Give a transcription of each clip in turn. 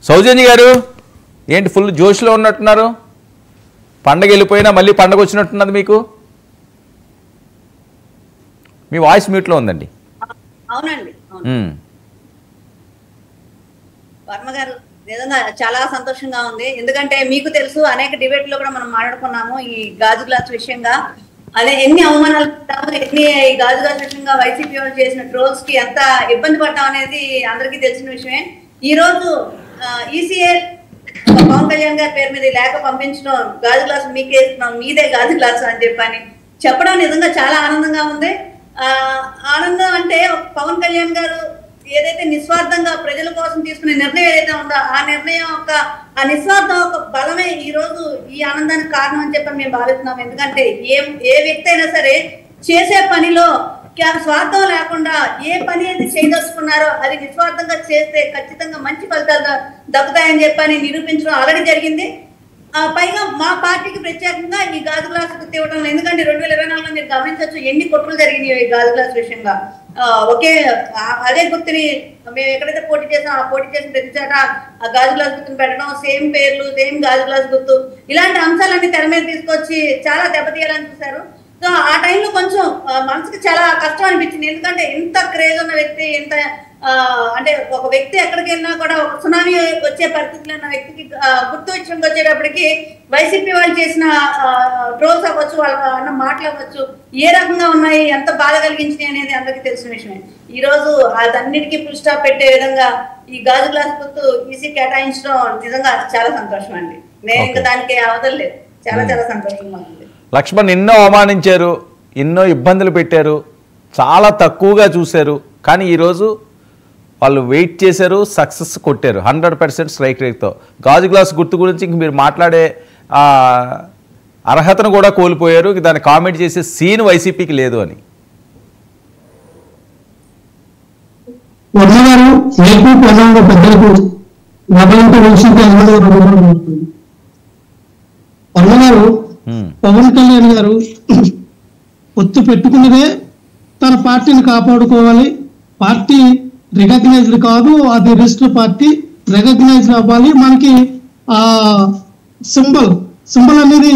సౌజన్య గారు ఏంటి ఫుల్ జోష్లో ఉన్నట్టున్నారు? పండగ వెళ్ళిపోయినా మళ్ళీ పండగ వచ్చినట్టున్నది మీకు. మీ వాయిస్ మ్యూట్లో ఉందండి. అవునండి. వర్మ గారు నిజంగా చాలా సంతోషంగా ఉంది. ఎందుకంటే మీకు తెలుసు అనేక డిబేట్లో కూడా మనం మాట్లాడుకున్నాము ఈ గాజు గ్లాస్ విషయంగా. అదే ఎన్ని అవమానాలు ఎన్ని ఈ గాజు గ్లాస్ విషయంగా వైసీపీ వాళ్ళు చేసిన ట్రోల్స్ కి ఎంత ఇబ్బంది పడ్డాం అనేది అందరికీ తెలిసిన విషయమే. ఈ రోజు ఈసీఏ పవన్ కళ్యాణ్ గారి పేరు మీద లేఖ పంపించడం, గాజు గ్లాసు మీకే ఇస్తున్నాం, మీదే గాజు గ్లాసు అని చెప్పడం నిజంగా చాలా ఆనందంగా ఉంది. ఆనందం అంటే పవన్ కళ్యాణ్ గారు ఏదైతే నిస్వార్థంగా ప్రజల కోసం తీసుకునే నిర్ణయం ఏదైతే ఉందో ఆ నిర్ణయం ఆ నిస్వార్థం ఒక బలమే ఈ రోజు ఈ ఆనందానికి కారణం అని చెప్పి మేము భావిస్తున్నాం. ఎందుకంటే ఏ వ్యక్తి అయినా సరే చేసే పనిలో స్వార్థం లేకుండా ఏ పని అయితే చేయదలుచుకున్నారో అది నిస్వార్థంగా చేస్తే ఖచ్చితంగా మంచి ఫలితాలు దక్కుతాయని చెప్పని నిరూపించడం ఆల్రెడీ జరిగింది. పైగా మా పార్టీకి ప్రత్యేకంగా ఈ గాజు గ్లాస్ గుర్తు ఇవ్వడం, ఎందుకంటే 2024లో మీరు గమనించవచ్చు ఎన్ని కుట్రలు జరిగినాయి ఈ గాజు గ్లాస్ విషయంగా. అదే గుర్తుని మేము ఎక్కడైతే పోటీ చేసాం ఆ పోటీ చేసిన ప్రతి చోట ఆ గాజు గ్లాస్ గుర్తుని పెట్టడం, సేమ్ పేర్లు, సేమ్ గాజు గ్లాస్ గుర్తు, ఇలాంటి అంశాలన్నీ తెర మీద తీసుకొచ్చి చాలా దెబ్బతీయాలని చూశారు. సో ఆ టైంలో కొంచెం మనసుకి చాలా కష్టం అనిపించింది. ఎందుకంటే ఎంత క్రేజ్ ఉన్న వ్యక్తి, ఎంత అంటే ఒక వ్యక్తి ఎక్కడికి వెళ్ళినా కూడా ఒక సునామీ వచ్చే పరిస్థితులు ఉన్న వ్యక్తికి గుర్తు విషయంకి వచ్చేటప్పటికి వైసీపీ వాళ్ళు చేసిన ట్రోల్స్ అవ్వచ్చు, వాళ్ళ అన్న మాటలు అవ్వచ్చు, ఏ రకంగా ఉన్నాయి, ఎంత బాధ కలిగించినాయి అనేది అందరికీ తెలిసిన విషయమే. ఈ రోజు అదన్నిటికీ ఫుల్ స్టాప్ పెట్టే విధంగా ఈ గాజు గ్లాస్ గుర్తు ఈసీ కేటాయించడం నిజంగా చాలా సంతోషం అండి. నేను ఇంకా దానికి అవదలేదు. చాలా చాలా సంతోషంగా ఉంది. లక్ష్మణ్ ఎన్నో అవమానించారు, ఎన్నో ఇబ్బందులు పెట్టారు, చాలా తక్కువగా చూశారు. కానీ ఈరోజు వాళ్ళు వెయిట్ చేశారు, సక్సెస్ కొట్టారు 100% స్ట్రైక్ రేట్తో. గాజు గ్లాస్ గుర్తు గురించి ఇంక మీరు మాట్లాడే అర్హతను కూడా కోల్పోయారు. దాన్ని కామెంట్ చేసే సీన్ వైసీపీకి లేదు అని. పవన్ కళ్యాణ్ గారు ఒత్తు పెట్టుకున్నదే తన పార్టీని కాపాడుకోవాలి, పార్టీ రికగ్నైజ్డ్ కాదు, అది రిజిస్టర్ పార్టీ, రికగ్నైజ్డ్ అవ్వాలి, మనకి ఆ సింబల్ అనేది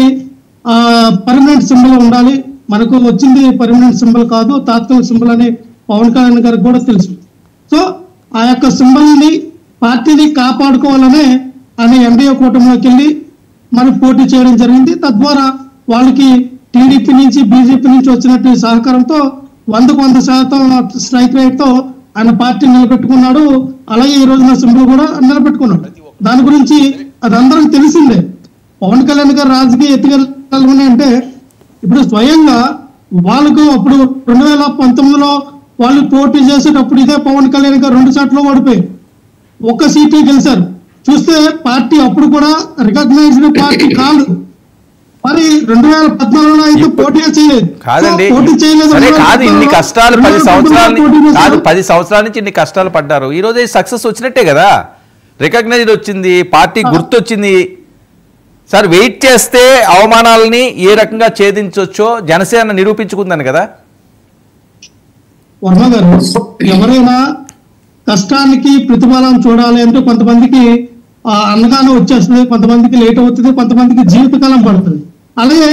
పర్మనెంట్ సింబల్ ఉండాలి, మనకు వచ్చింది పర్మనెంట్ సింబల్ కాదు, తాత్కాలిక సింబల్ అని పవన్ కళ్యాణ్ గారికి కూడా తెలుసు. సో ఆ యొక్క సింబల్ని పార్టీని కాపాడుకోవాలనే ఆయన ఎన్డీఏ కూటమిలోకి వెళ్ళి మనకు పోటీ చేయడం జరిగింది. తద్వారా వాళ్ళకి టీడీపీ నుంచి బీజేపీ నుంచి వచ్చినట్టు సహకారంతో 100% స్ట్రైక్ రేట్తో ఆయన పార్టీ నిలబెట్టుకున్నాడు. అలాగే ఈ రోజున సింబల్ కూడా నిలబెట్టుకున్నాడు. దాని గురించి అది అందరికి తెలిసిందే. పవన్ కళ్యాణ్ గారు రాజకీయ ఎత్తుగడలు అంటే ఇప్పుడు స్వయంగా వాళ్ళకు అప్పుడు 2019లో వాళ్ళు పోటీ చేసేటప్పుడు ఇదే పవన్ కళ్యాణ్ గారు 2 సార్లు ఓడిపోయి 1 సీటే గెలిచారు. చూస్తే పార్టీ అప్పుడు కూడా రికగ్నైజ్డ్ పార్టీ కాదు. మరి 2014లో అయితే పోటీ చేయలేదు. కాదండి, కాదు ఇన్ని కష్టాలు 10 సంవత్సరాల నుంచి ఇన్ని కష్టాలు పడ్డారు. ఈ రోజు సక్సెస్ వచ్చినట్టే కదా, రికగ్నైజ్డ్ వచ్చింది, పార్టీ గుర్తొచ్చింది. సార్ వెయిట్ చేస్తే అవమానాలని ఏ రకంగా ఛేదించవచ్చో జనసేన నిరూపించుకుందని కదా. వర్మ గారు, ఎవరైనా కష్టానికి ప్రతిఫలం చూడాలి అంటే కొంతమందికి అనగానే వచ్చేస్తుంది, కొంతమందికి లేట్ అవుతుంది, కొంతమందికి జీవితకాలం పడుతుంది. అలాగే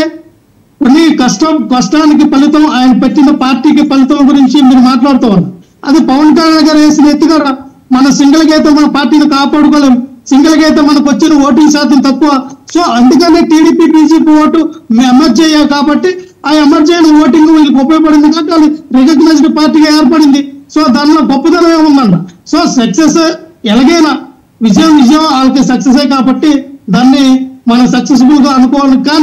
కొన్ని కష్టానికి ఫలితం ఆయన పెట్టిన పార్టీకి ఫలితం గురించి మీరు మాట్లాడుతూ ఉన్నారు. అది పవన్ కళ్యాణ్ గారు వేసిన ఎత్తుగా మన సింగిల్ గా అయితే మన పార్టీని కాపాడుకోలేం, సింగిల్ గా అయితే మనకు వచ్చిన ఓటింగ్ శాతం తక్కువ. సో అందుకనే టీడీపీ బీజేపీ ఓటు ఎమర్జ్ అయ్యాయి కాబట్టి ఆ ఎమర్జ్ అయిన ఓటింగ్ వీళ్ళకి ఉపయోగపడింది కాబట్టి వాళ్ళు రికగ్నైజ్డ్ పార్టీగా ఏర్పడింది. సో దానిలో గొప్పతనం ఏముందన్న. సో సక్సెస్ ఎలాగైనా విజయం వాళ్ళకి సక్సెస్ కాబట్టి దాన్ని మనం సక్సెస్ఫుల్ గా అనుకోవాలి. కానీ